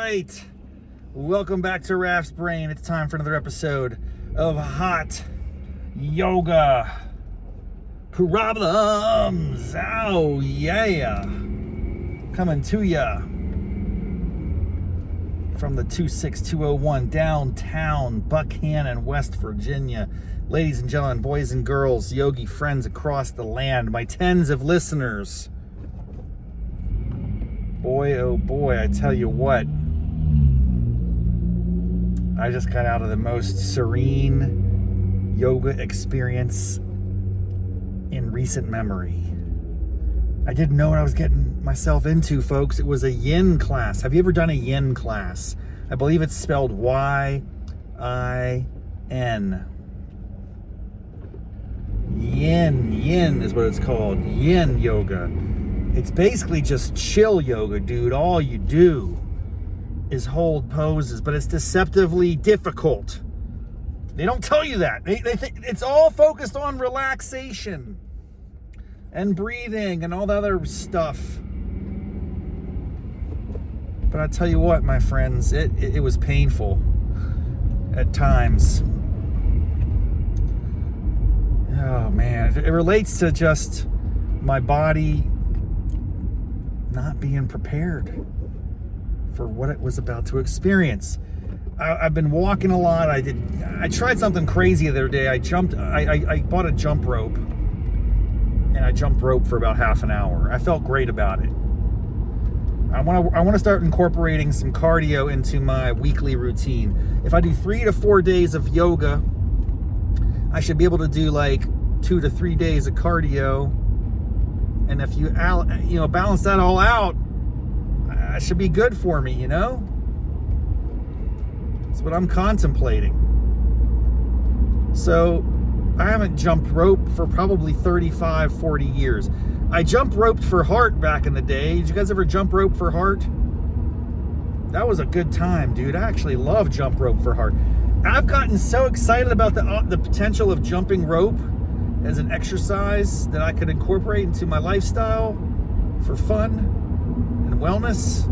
right. Welcome back to Raff's Brain. It's time for another episode of Hot Yoga Problems. Oh, yeah. Coming to ya from the 26201 downtown Buckhannon, West Virginia. Ladies and gentlemen, boys and girls, yogi friends across the land, my tens of listeners. Boy, oh boy, I tell you what. I just got out of the most serene yoga experience in recent memory. I didn't know what I was getting myself into, folks. It was a Yin class. Have you ever done a Yin class? I believe it's spelled Y-I-N. Yin is what it's called. Yin Yoga. It's basically just chill yoga, dude. All you do is hold poses, but it's deceptively difficult. They don't tell you that. They think it's all focused on relaxation and breathing and all the other stuff. But I tell you what, my friends, it was painful at times. Oh man, it relates to just my body not being prepared for what it was about to experience. I've been walking a lot. I tried something crazy the other day. I bought a jump rope, and I jumped rope for about half an hour. I felt great about it. I want to start incorporating some cardio into my weekly routine. If I do 3 to 4 days of yoga, I should be able to do like 2 to 3 days of cardio. And if you balance that all out, it should be good for me, That's what I'm contemplating. So I haven't jumped rope for probably 35, 40 years. I jumped rope for heart back in the day. Did you guys ever jump rope for heart? That was a good time, dude. I actually love jump rope for heart. I've gotten so excited about the potential of jumping rope as an exercise that I could incorporate into my lifestyle for fun and wellness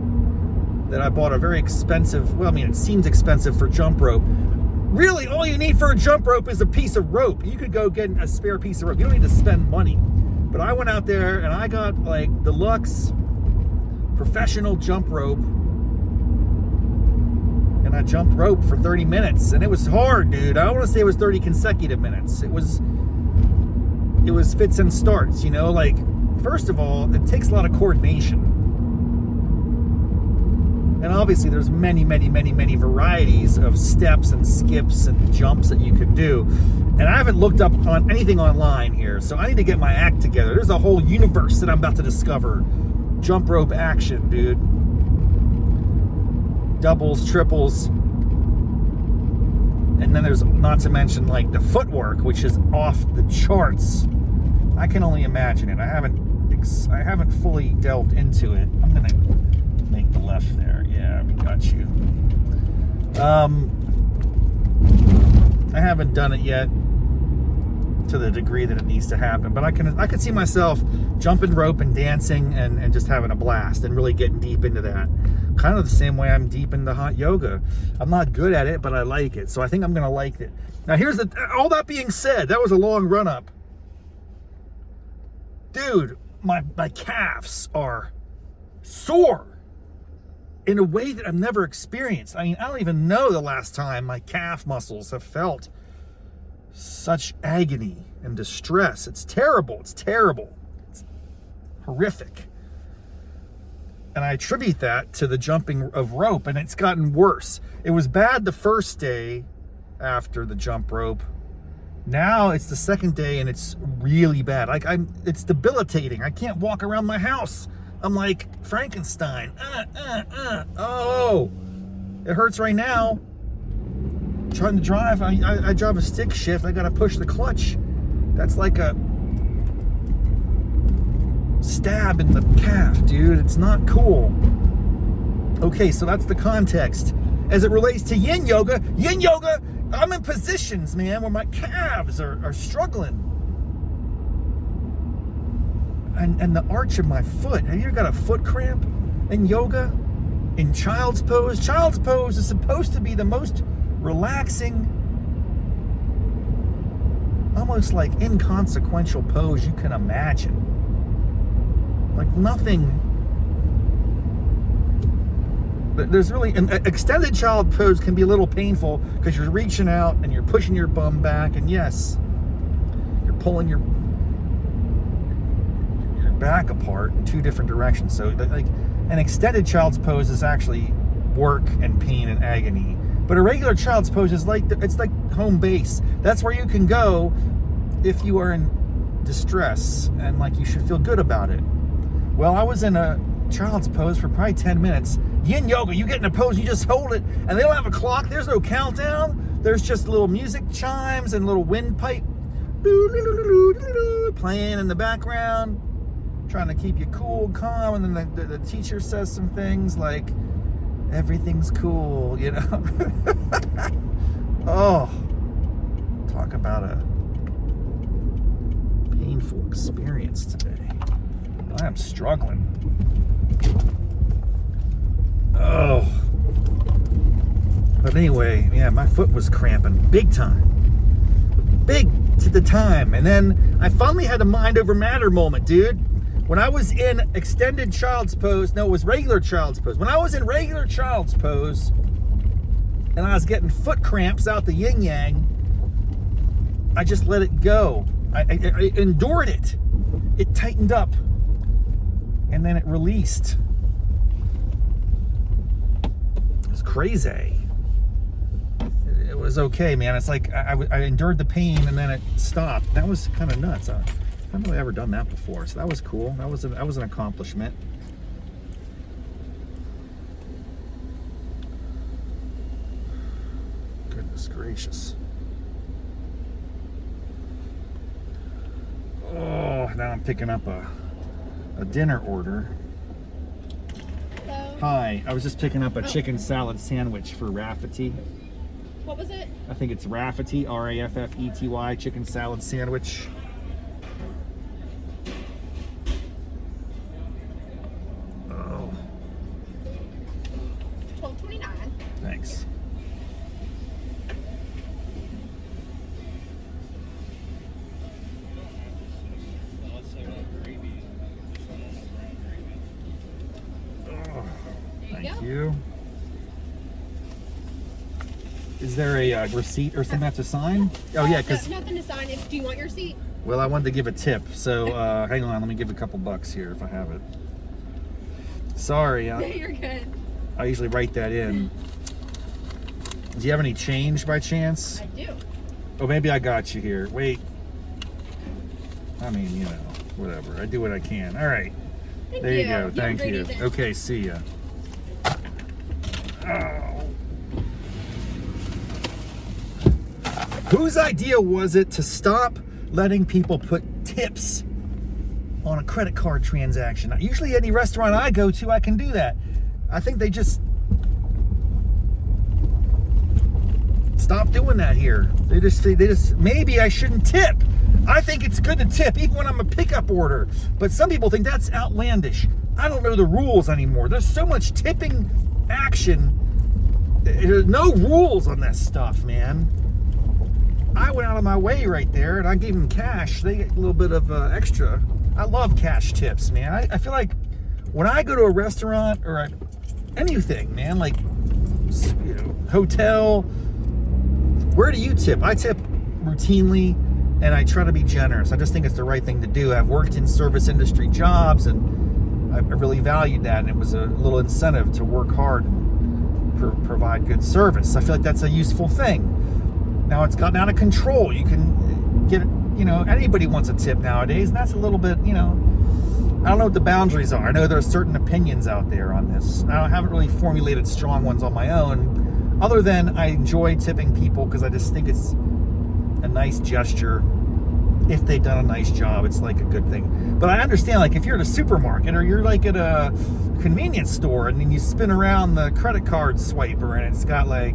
that I bought a very expensive, it seems expensive for jump rope. Really, all you need for a jump rope is a piece of rope. You could go get a spare piece of rope. You don't need to spend money. But I went out there and I got like deluxe professional jump rope. And I jumped rope for 30 minutes. And it was hard, dude. I don't want to say it was 30 consecutive minutes. It was fits and starts, first of all, it takes a lot of coordination. And obviously there's many, many, many, many varieties of steps and skips and jumps that you can do. And I haven't looked up on anything online here, so I need to get my act together. There's a whole universe that I'm about to discover. Jump rope action, dude. Doubles, triples. And then there's, not to mention, like the footwork, which is off the charts. I can only imagine it. I haven't fully delved into it. I'm gonna make the left there. Yeah, we got you. I haven't done it yet to the degree that it needs to happen, but I could see myself jumping rope and dancing and just having a blast and really getting deep into that. Kind of the same way I'm deep into hot yoga. I'm not good at it, but I like it. So I think I'm gonna like it. Now all that being said, that was a long run up. Dude, my calves are sore in a way that I've never experienced. I mean, I don't even know the last time my calf muscles have felt such agony and distress. It's terrible. It's horrific. And I attribute that to the jumping of rope, and it's gotten worse. It was bad the first day after the jump rope. Now it's the second day, and it's really bad. It's debilitating. I can't walk around my house. I'm like Frankenstein. Oh, it hurts right now. Trying to drive, I drive a stick shift. I gotta push the clutch. That's like a stab in the calf, dude. It's not cool. Okay, so that's the context. As it relates to Yin Yoga, I'm in positions, man, where my calves are struggling. And the arch of my foot. Have you ever got a foot cramp in yoga? in child's pose. Child's pose is supposed to be the most relaxing, almost like inconsequential pose you can imagine. Like nothing. There's really an extended child pose can be a little painful because you're reaching out and you're pushing your bum back, and yes, you're pulling your back apart in two different directions. So like an extended child's pose is actually work and pain and agony, but a regular child's pose is like, it's like home base. That's where you can go if you are in distress and like you should feel good about it. Well, I was in a child's pose for probably 10 minutes. Yin Yoga, you get in a pose, you just hold it, and they don't have a clock. There's no countdown. There's just little music chimes and little windpipe playing in the background, trying to keep you cool and calm. And then the teacher says some things like, everything's cool, you know. Oh, talk about a painful experience today. I am struggling. Oh. But anyway, yeah, my foot was cramping big time. Big to the time. And then I finally had a mind over matter moment, dude. When I was in extended child's pose, no, it was regular child's pose. When I was in regular child's pose and I was getting foot cramps out the yin yang, I just let it go. I endured it. It tightened up. And then it released. It was crazy. It was okay, man. It's like I endured the pain and then it stopped. That was kind of nuts. I haven't really ever done that before, so that was cool. That was an accomplishment. Goodness gracious. Oh, now I'm picking up a dinner order. Hello. Hi, I was just picking up a chicken salad sandwich for Raffety. What was it? I think it's Raffety, Raffety, chicken salad sandwich. Oh. $12.29. Thanks. Thank you. Is there a receipt or something I have to sign? Oh yeah, because nothing to sign. Do you want your receipt? Well, I wanted to give a tip, so hang on. Let me give a couple bucks here if I have it. Sorry, You're good. I usually write that in. Do you have any change by chance? I do. Oh, maybe I got you here. Wait. I mean, you know, whatever. I do what I can. All right. There you go. Thank you. Okay, see ya. Oh. Whose idea was it to stop letting people put tips on a credit card transaction? Usually any restaurant I go to, I can do that. I think they just stopped doing that here. They just maybe I shouldn't tip. I think it's good to tip even when I'm a pickup order. But some people think that's outlandish. I don't know the rules anymore. There's so much tipping action. There's no rules on this stuff, man. I went out of my way right there and I gave them cash. They get a little bit of extra. I love cash tips, man. I feel like when I go to a restaurant or anything, man, like, you know, hotel, where do you tip? I tip routinely and I try to be generous. I just think it's the right thing to do. I've worked in service industry jobs and I really valued that, and it was a little incentive to work hard and provide good service. I feel like that's a useful thing. Now it's gotten out of control. You can get, you know, anybody wants a tip nowadays, and that's a little bit, you know, I don't know what the boundaries are. I know there are certain opinions out there on this. I haven't really formulated strong ones on my own, other than I enjoy tipping people because I just think it's a nice gesture. If they've done a nice job, it's like a good thing. But I understand, like, if you're at a supermarket or you're like at a convenience store and then you spin around the credit card swiper and it's got like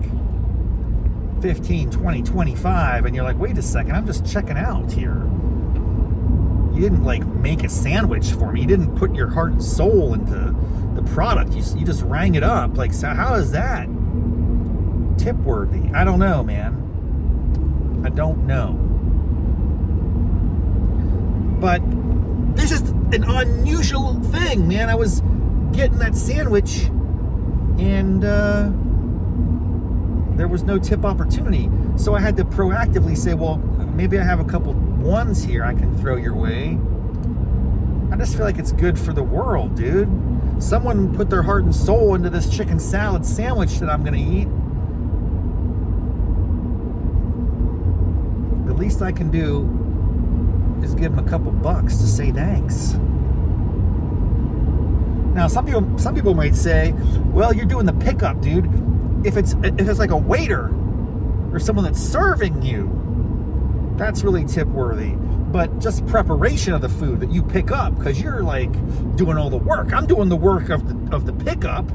15, 20, 25, and you're like, wait a second, I'm just checking out here. didn't like make a sandwich for me. You didn't put your heart and soul into the product. You just rang it up. Like, so how is that tip worthy? I don't know, man. I don't know. But this is an unusual thing, man. I was getting that sandwich and there was no tip opportunity. So I had to proactively say, well, maybe I have a couple ones here I can throw your way. I just feel like it's good for the world, dude. Someone put their heart and soul into this chicken salad sandwich that I'm gonna eat. The least I can do is give them a couple bucks to say thanks. Now, some people might say, well, you're doing the pickup, dude. If it's like a waiter or someone that's serving you, that's really tip worthy. But just preparation of the food that you pick up, because you're like doing all the work. I'm doing the work of the pickup.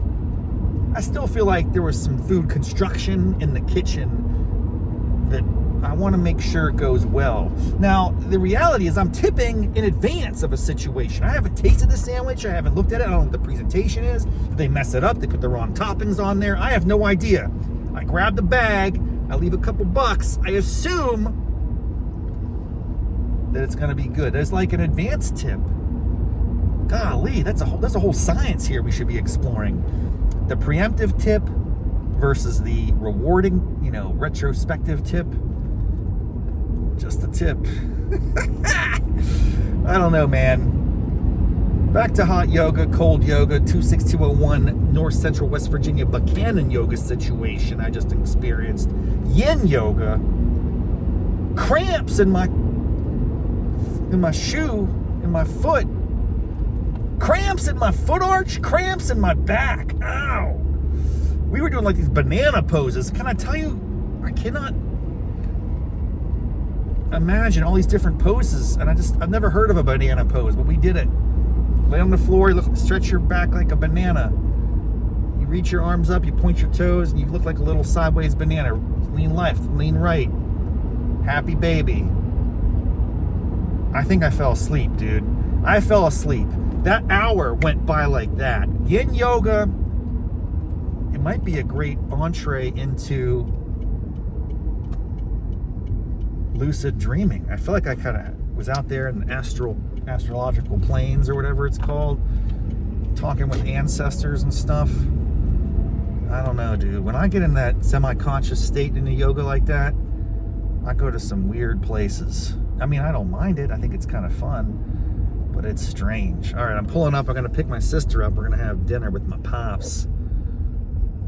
I still feel like there was some food construction in the kitchen that I want to make sure it goes well. Now, the reality is I'm tipping in advance of a situation. I haven't tasted the sandwich. I haven't looked at it. I don't know what the presentation is. If they mess it up, they put the wrong toppings on there. I have no idea. I grab the bag. I leave a couple bucks. I assume that it's going to be good. There's like an advance tip. Golly, that's a whole science here we should be exploring. The preemptive tip versus the rewarding, retrospective tip. Just a tip. I don't know, man. Back to hot yoga, cold yoga, 26201 North Central West Virginia Buckhannon yoga situation I just experienced. Yin Yoga. Cramps in my shoe, in my foot. Cramps in my foot arch, cramps in my back. Ow. We were doing like these banana poses. Can I tell you, I cannot imagine all these different poses, and I've never heard of a banana pose, but we did it. Lay on the floor, stretch your back like a banana. You reach your arms up, you point your toes, and you look like a little sideways banana. Lean left, lean right. Happy baby. I think I fell asleep, dude. I fell asleep. That hour went by like that. Yin Yoga, it might be a great entree into lucid dreaming. I feel like I kind of was out there in the astrological planes or whatever it's called, talking with ancestors and stuff. I don't know, dude. When I get in that semi-conscious state in the yoga like that, I go to some weird places. I mean, I don't mind it. I think it's kind of fun, but it's strange. All right, I'm pulling up. I'm going to pick my sister up. We're going to have dinner with my pops.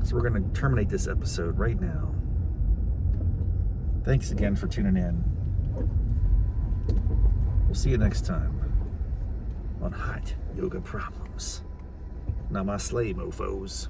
So we're going to terminate this episode right now. Thanks again for tuning in. We'll see you next time on Hot Yoga Problems. Namaste, mofos.